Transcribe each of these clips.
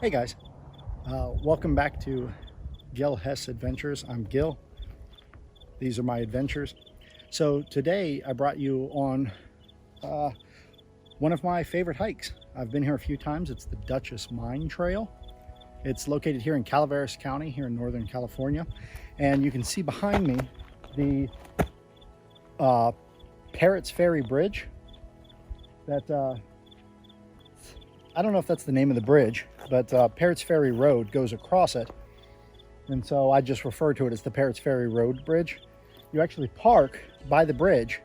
Hey guys, welcome back to Gil Hess Adventures. I'm Gil. These are my adventures. So today I brought you on one of my favorite hikes. I've been here a few times. It's the Duchess Mine Trail. It's located here in Calaveras County, here in Northern California. And you can see behind me the Parrots Ferry Bridge. That I don't know if that's the name of the bridge, but Parrots Ferry Road goes across it. And so I just refer to it as the Parrots Ferry Road Bridge. You actually park by the bridge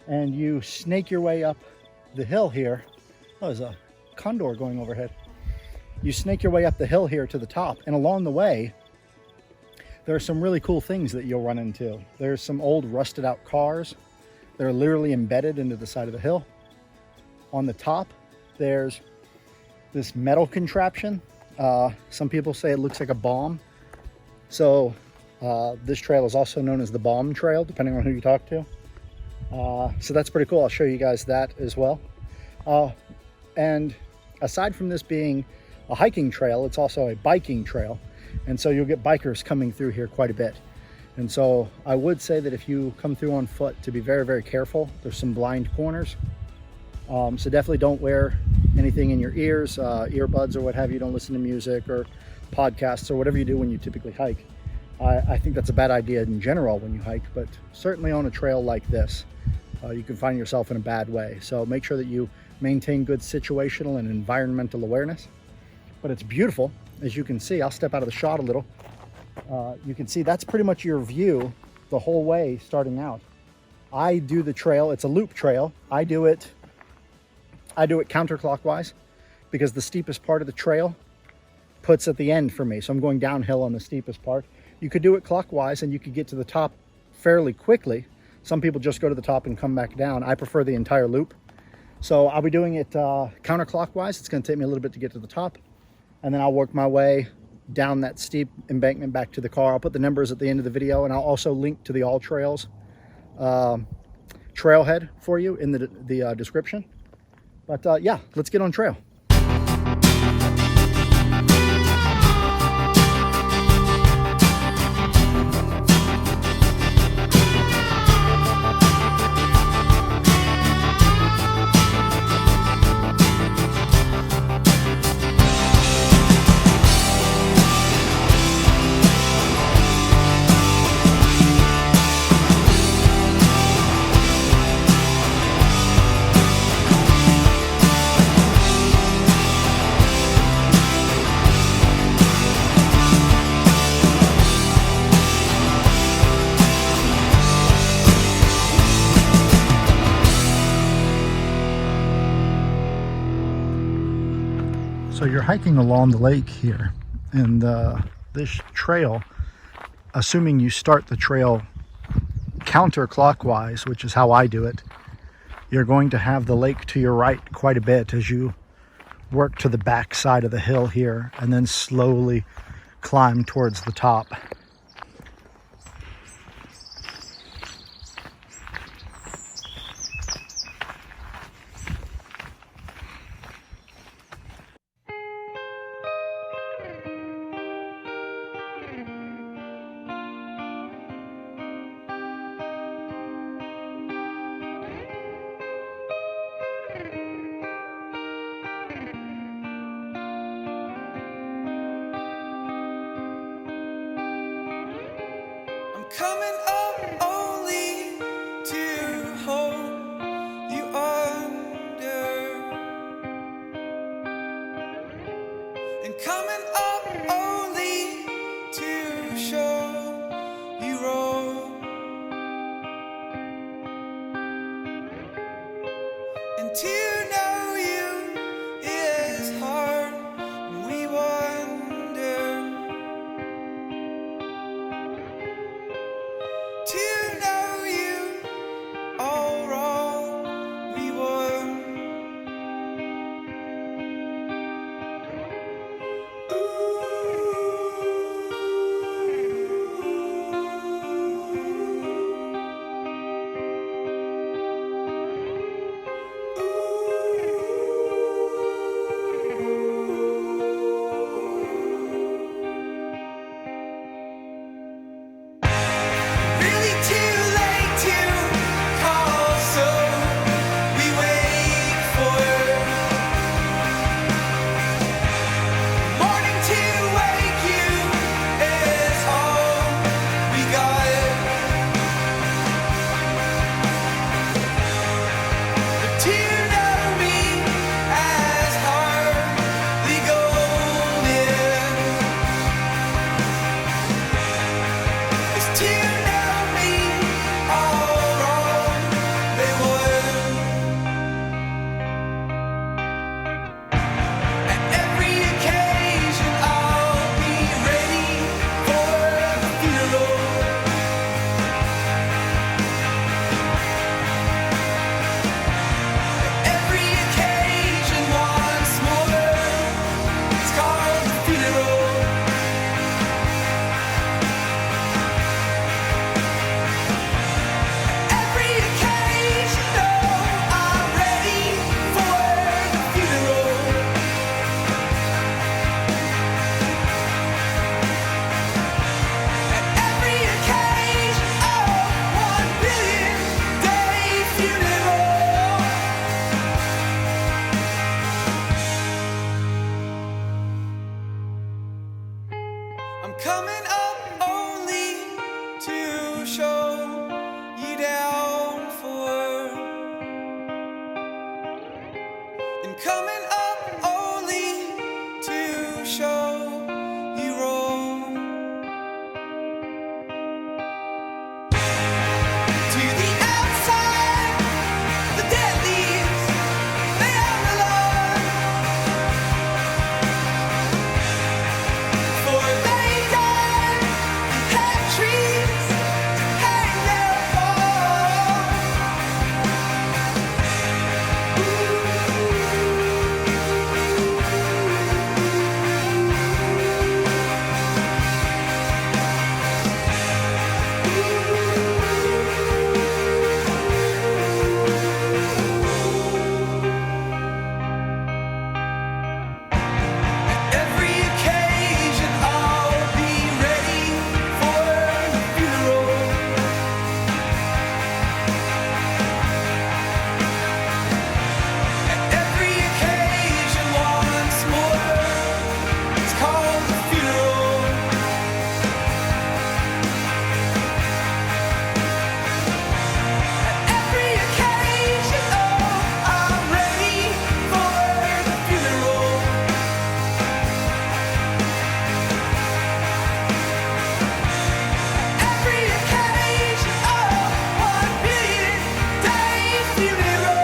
and you snake your way up the hill here. Oh, there's a condor going overhead. You snake your way up the hill here to the top, and along the way, there are some really cool things that you'll run into. There's some old rusted out cars that are literally embedded into the side of the hill. On the top, there's this metal contraption. Some people say it looks like a bomb. So this trail is also known as the bomb trail, depending on who you talk to. So that's pretty cool. I'll show you guys that as well. And aside from this being a hiking trail, it's also a biking trail. And so you'll get bikers coming through here quite a bit. And so I would say that if you come through on foot, to be very, very careful. There's some blind corners. So definitely don't wear anything in your ears, earbuds or what have you. Don't listen to music or podcasts or whatever you do when you typically hike. I think that's a bad idea in general when you hike, but certainly on a trail like this, you can find yourself in a bad way. So make sure that you maintain good situational and environmental awareness. But it's beautiful, as you can see. I'll step out of the shot a little. You can see that's pretty much your view the whole way starting out. I do the trail, it's a loop trail. I do it counterclockwise because the steepest part of the trail puts at the end for me. So I'm going downhill on the steepest part. You could do it clockwise and you could get to the top fairly quickly. Some people just go to the top and come back down. I prefer the entire loop. So I'll be doing it counterclockwise. It's going to take me a little bit to get to the top. And then I'll work my way down that steep embankment back to the car. I'll put the numbers at the end of the video, and I'll also link to the All Trails trailhead for you in the description. But yeah, let's get on trail. So you're hiking along the lake here, and this trail, assuming you start the trail counterclockwise, which is how I do it, you're going to have the lake to your right quite a bit as you work to the back side of the hill here and then slowly climb towards the top. Coming up only to hold you under, and coming up only to show you roll, and to know you is hard. We wonder. To know you all wrong, we won. Ooh. down for, and coming up only to show you wrong. To the outside, the dead leaves, they are alive, for they died and had trees to hang their fall. Every occasion I'll be ready for the funeral. At every occasion once more, it's called the funeral. At every occasion, oh, I'm ready for the funeral. Every occasion, oh, 1 billion day funeral.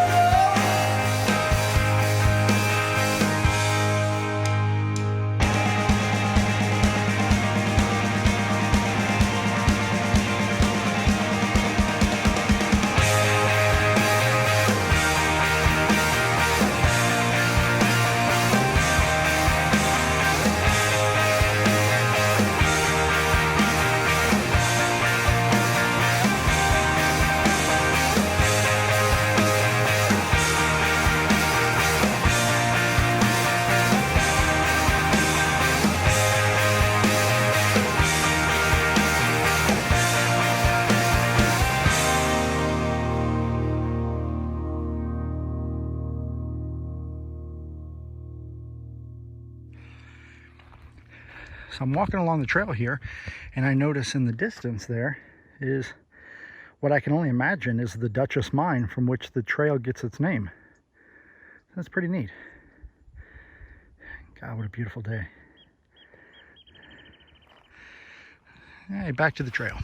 So I'm walking along the trail here, and I notice in the distance there is what I can only imagine is the Duchess Mine from which the trail gets its name. That's pretty neat. God, what a beautiful day. Hey, back to the trail.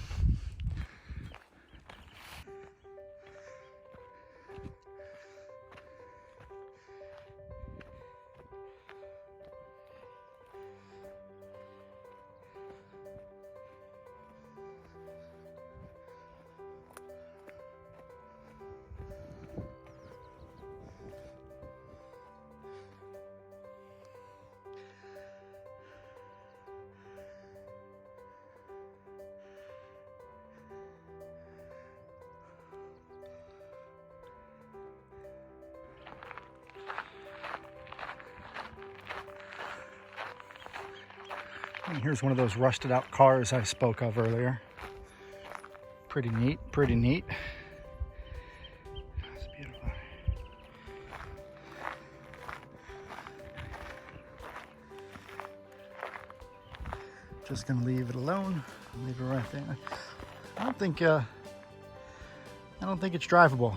And here's one of those rusted out cars I spoke of earlier. Pretty neat, pretty neat. That's beautiful. Just gonna leave it alone. Leave it right there. I don't think it's drivable.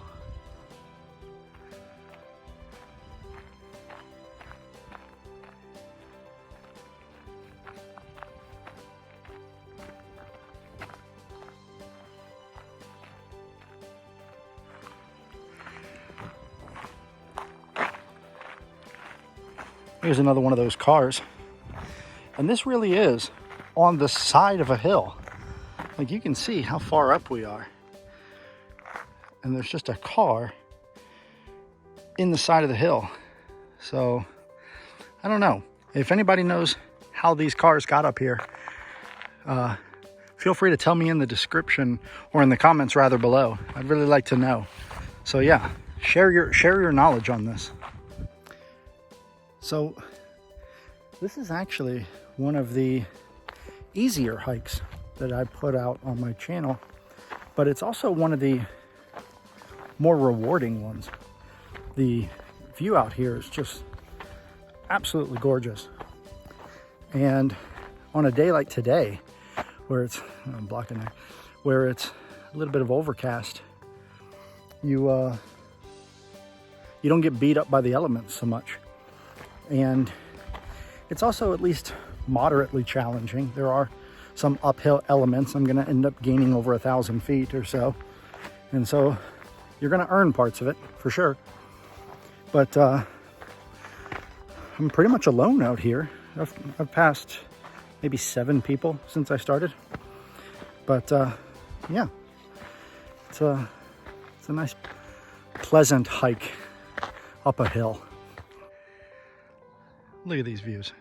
Here's another one of those cars. And this really is on the side of a hill. Like, you can see how far up we are. And there's just a car in the side of the hill. So, I don't know. If anybody knows how these cars got up here, feel free to tell me in the description, or in the comments rather below. I'd really like to know. So yeah, share your knowledge on this. So this is actually one of the easier hikes that I put out on my channel, but it's also one of the more rewarding ones. The view out here is just absolutely gorgeous. And on a day like today, where it's, I'm blocking there, where it's a little bit of overcast, you don't get beat up by the elements so much. And it's also at least moderately challenging. There are some uphill elements. I'm gonna end up gaining over 1,000 feet or so. And so you're gonna earn parts of it for sure. But I'm pretty much alone out here. I've passed maybe 7 people since I started. But yeah, it's a nice, pleasant hike up a hill. Look at these views.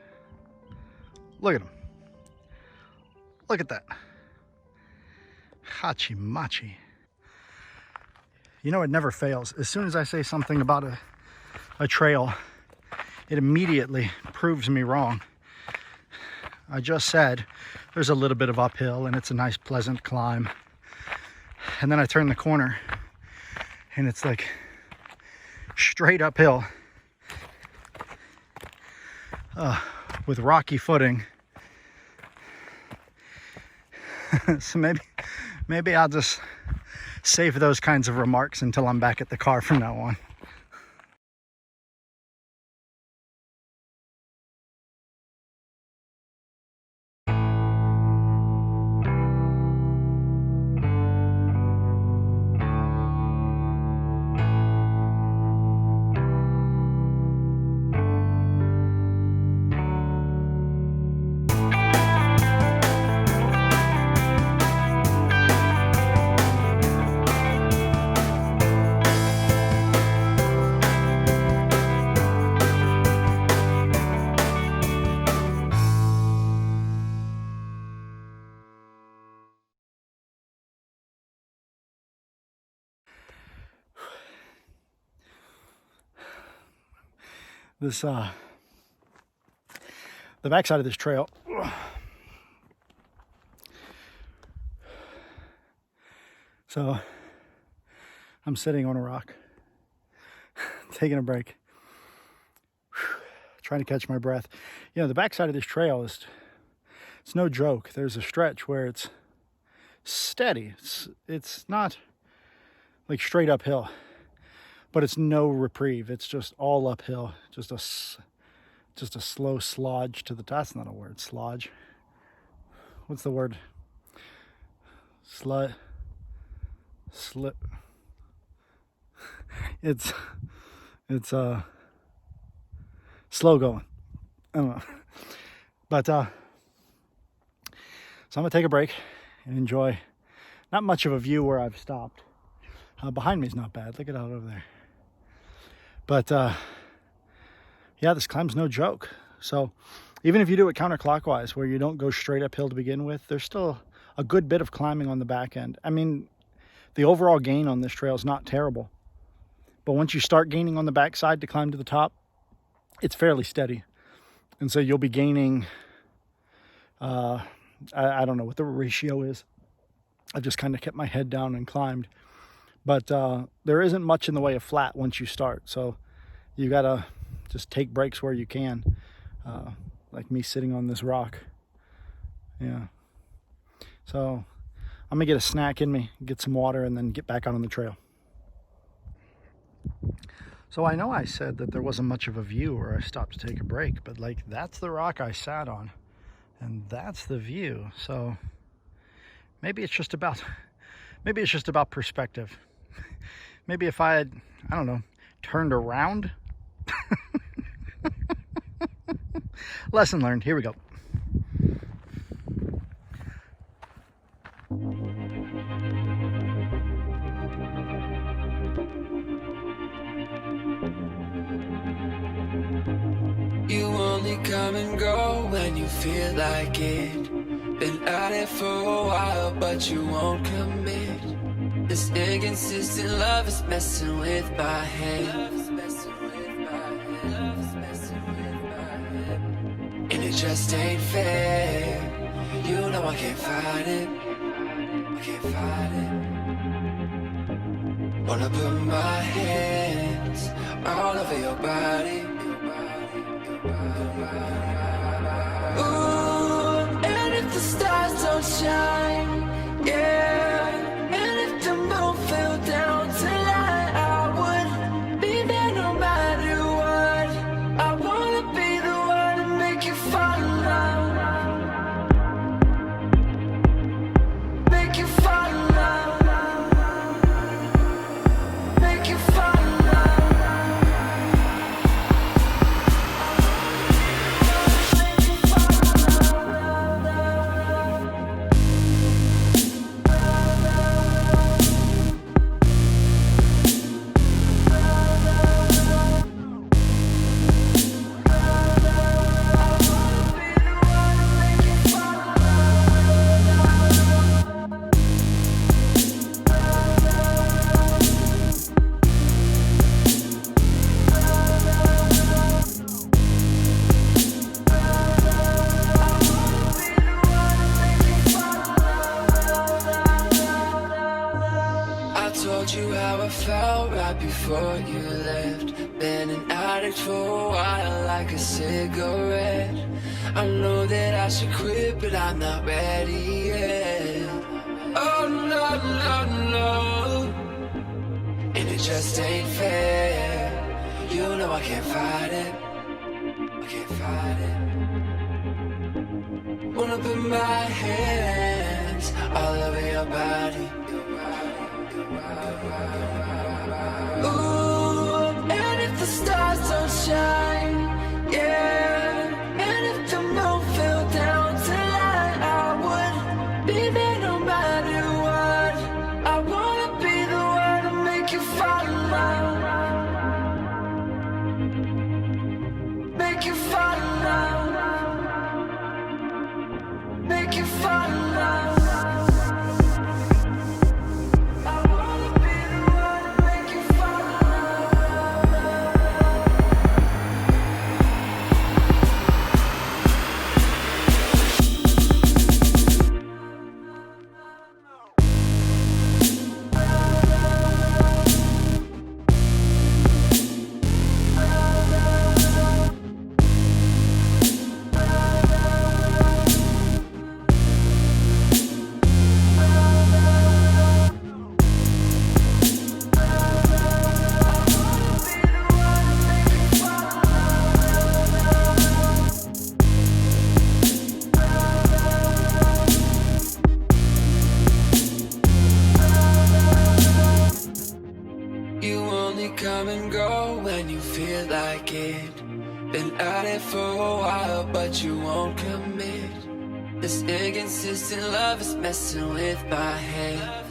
Look at them. Look at that. Hachi machi. You know, it never fails. As soon as I say something about a trail, it immediately proves me wrong. I just said there's a little bit of uphill and it's a nice pleasant climb. And then I turn the corner and it's like straight uphill with rocky footing. So maybe I'll just save those kinds of remarks until I'm back at the car from now on. This the backside of this trail, so I'm sitting on a rock taking a break, trying to catch my breath. You know, the backside of this trail it's no joke. There's a stretch where it's steady. It's not like straight uphill, but it's no reprieve. It's just all uphill. Just a slow slodge to the top. That's not a word. Slodge. What's the word? Slip. It's slow going. I don't know. But so I'm gonna take a break and enjoy. Not much of a view where I've stopped. Behind me is not bad. Look at that over there. But yeah, this climb's no joke. So even if you do it counterclockwise, where you don't go straight uphill to begin with, there's still a good bit of climbing on the back end. I mean, the overall gain on this trail is not terrible. But once you start gaining on the backside to climb to the top, it's fairly steady. And so you'll be gaining, I don't know what the ratio is. I just kind of kept my head down and climbed. But there isn't much in the way of flat once you start. So you gotta just take breaks where you can. Like me sitting on this rock. Yeah. So I'm gonna get a snack in me, get some water, and then get back out on the trail. So I know I said that there wasn't much of a view where I stopped to take a break, but like that's the rock I sat on. And that's the view. So maybe it's just about perspective. Maybe if I had, I don't know, turned around. Lesson learned. Here we go. You only come and go when you feel like it. Been at it for a while, but you won't commit. This inconsistent love is messing with my head. And it just ain't fair. You know I can't fight it. I can't fight it. Wanna put my hands all over your body. Ooh, and if the stars don't shine, yeah, and if told you how I felt right before you left. Been an addict for a while, like a cigarette. I know that I should quit, but I'm not ready yet. Oh no, no, no, and it just ain't fair. You know I can't fight it, I can't fight it. Wanna put my hands all over your body. Ooh, and if the stars don't shine, yeah, and if the moon fell down tonight, I would be there no matter what. I wanna be the one to make you fall in love, make you fall in love, make you fall in love. Come and go when you feel like it. Been at it for a while, but you won't commit. This inconsistent love is messing with my head.